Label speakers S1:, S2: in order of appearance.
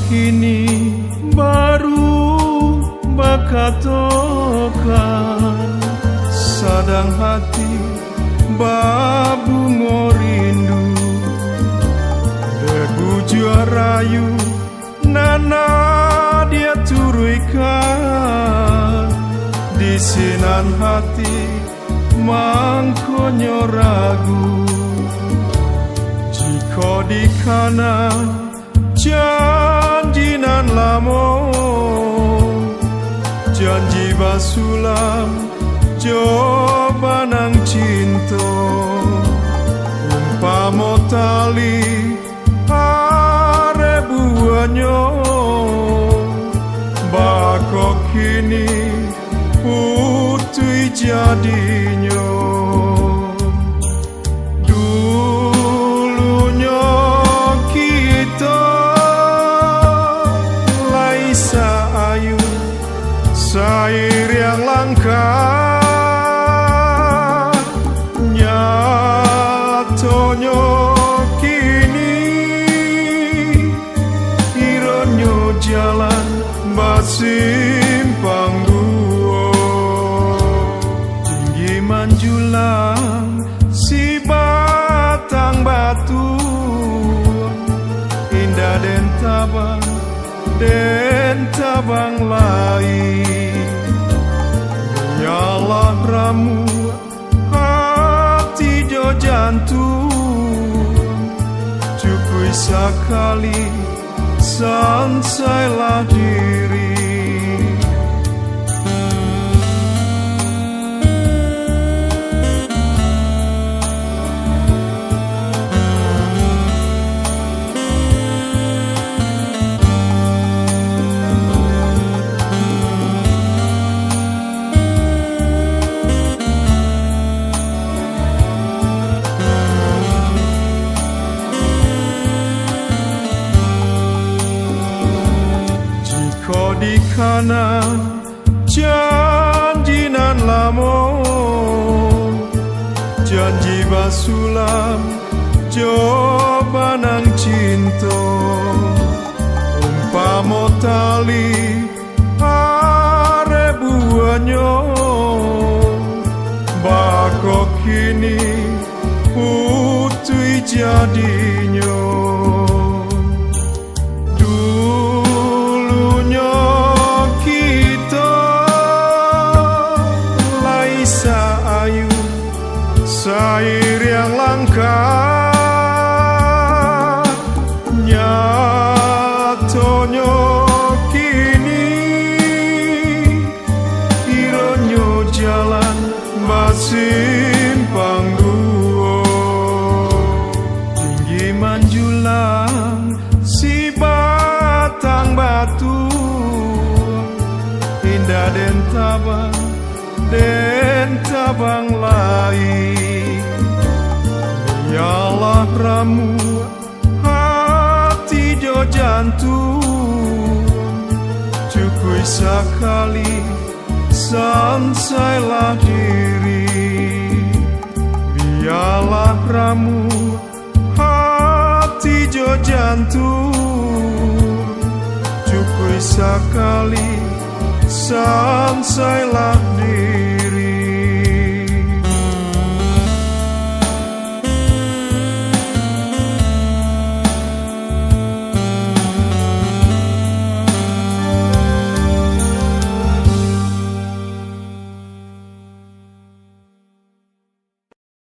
S1: Kini baru bakatokan sadang hati babu ngorindu debu juarayu nana dia turuikan di sinan hati mangkonyo ragu jika di kanan janjinan lamo janji basulam jobanang cinta umpamo tali arebuanyo bako kini putui jadinyo sair yang langka nyatonyo kini ironyo jalan basimpang duo tinggi manjulang si batang batu indah den tabang lain nyalah ramu hati jo jantung cukui sekali sansailah diri di kanan janjinan lamo janji basulam jobanang cinta umpamo tali arebuanyo bako kini putui jadinyo sair yang langka nyatonyo kini ironyo jalan basimpang duo tinggi manjulang si batang batu indah den tabang lain nyalah ramu hati jo jantung cukui sekali sansailah diri biarlah ramu hati jo jantung cukui sekali sansailah diri